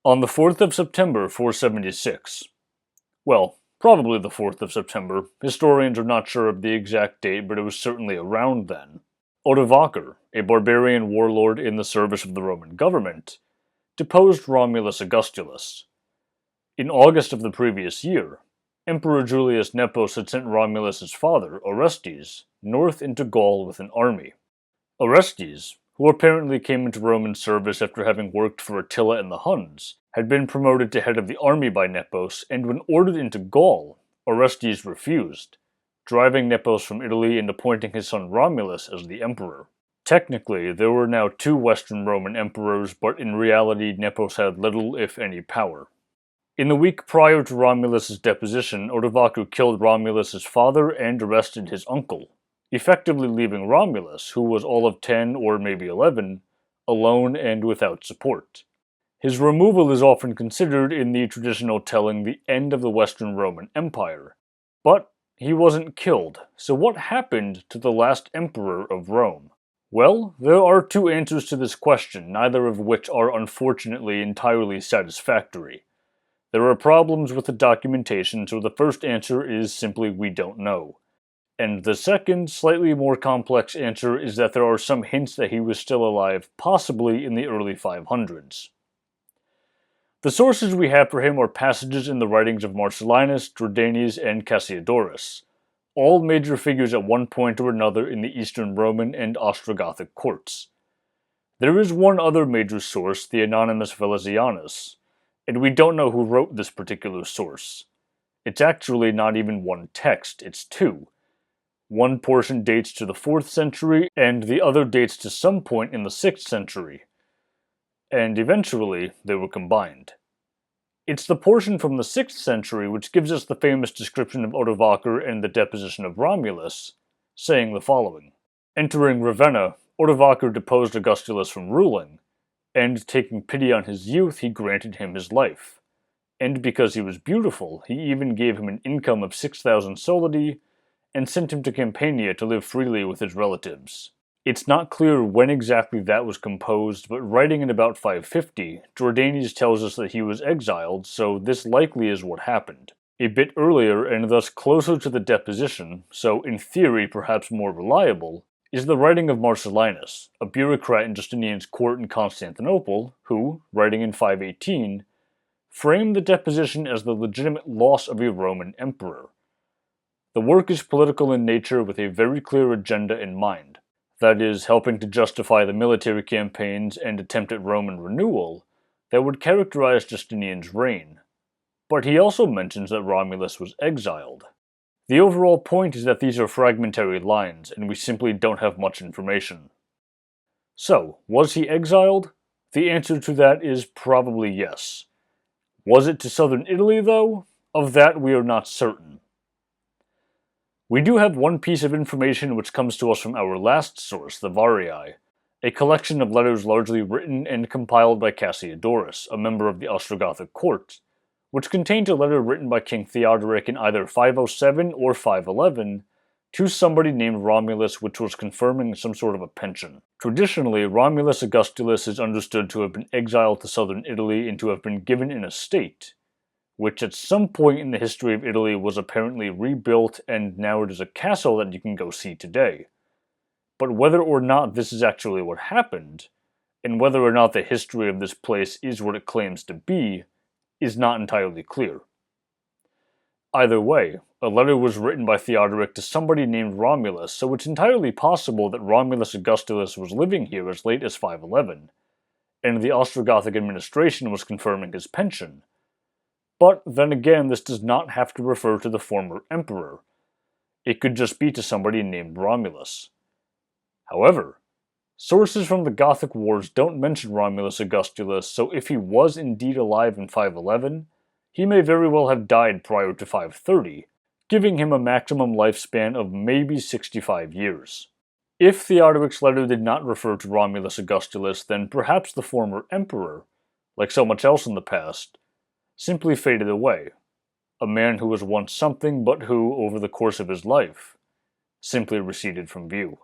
On the 4th of September 476. Well, probably the 4th of September. Historians are not sure of the exact date, but it was certainly around then. Odovacer, a barbarian warlord in the service of the Roman government, deposed Romulus Augustulus. In August of the previous year, Emperor Julius Nepos had sent Romulus's father, Orestes, north into Gaul with an army. Orestes, who apparently came into Roman service after having worked for Attila and the Huns, had been promoted to head of the army by Nepos, and when ordered into Gaul, Orestes refused, driving Nepos from Italy and appointing his son Romulus as the emperor. Technically, there were now two Western Roman emperors, but in reality Nepos had little, if any, power. In the week prior to Romulus's deposition, Odovacer killed Romulus's father and arrested his uncle, effectively leaving Romulus, who was all of 10 or maybe 11, alone and without support. His removal is often considered in the traditional telling the end of the Western Roman Empire, but he wasn't killed, so what happened to the last emperor of Rome? Well, there are two answers to this question, neither of which are unfortunately entirely satisfactory. There are problems with the documentation, so the first answer is simply we don't know. And the second, slightly more complex answer is that there are some hints that he was still alive, possibly in the early 500s. The sources we have for him are passages in the writings of Marcellinus, Jordanes, and Cassiodorus, all major figures at one point or another in the Eastern Roman and Ostrogothic courts. There is one other major source, the anonymous Velesianus, and we don't know who wrote this particular source. It's actually not even one text, it's two. One portion dates to the 4th century, and the other dates to some point in the 6th century. And eventually, they were combined. It's the portion from the 6th century which gives us the famous description of Odovacer and the deposition of Romulus, saying the following. Entering Ravenna, Odovacer deposed Augustulus from ruling, and taking pity on his youth, he granted him his life. And because he was beautiful, he even gave him an income of 6,000 solidi, and sent him to Campania to live freely with his relatives. It's not clear when exactly that was composed, but writing in about 550, Jordanes tells us that he was exiled, so this likely is what happened. A bit earlier, and thus closer to the deposition, so in theory perhaps more reliable, is the writing of Marcellinus, a bureaucrat in Justinian's court in Constantinople, who, writing in 518, framed the deposition as the legitimate loss of a Roman emperor. The work is political in nature with a very clear agenda in mind, that is, helping to justify the military campaigns and attempt at Roman renewal that would characterize Justinian's reign. But he also mentions that Romulus was exiled. The overall point is that these are fragmentary lines, and we simply don't have much information. So, was he exiled? The answer to that is probably yes. Was it to southern Italy, though? Of that we are not certain. We do have one piece of information which comes to us from our last source, the Varii, a collection of letters largely written and compiled by Cassiodorus, a member of the Ostrogothic court, which contained a letter written by King Theodoric in either 507 or 511 to somebody named Romulus, which was confirming some sort of a pension. Traditionally, Romulus Augustulus is understood to have been exiled to southern Italy and to have been given an estate, which at some point in the history of Italy was apparently rebuilt, and now it is a castle that you can go see today. But whether or not this is actually what happened, and whether or not the history of this place is what it claims to be, is not entirely clear. Either way, a letter was written by Theodoric to somebody named Romulus, so it's entirely possible that Romulus Augustulus was living here as late as 511, and the Ostrogothic administration was confirming his pension. But then again, this does not have to refer to the former emperor. It could just be to somebody named Romulus. However, sources from the Gothic Wars don't mention Romulus Augustulus, so if he was indeed alive in 511, he may very well have died prior to 530, giving him a maximum lifespan of maybe 65 years. If Theodoric's letter did not refer to Romulus Augustulus, then perhaps the former emperor, like so much else in the past, simply faded away, a man who was once something but who, over the course of his life, simply receded from view.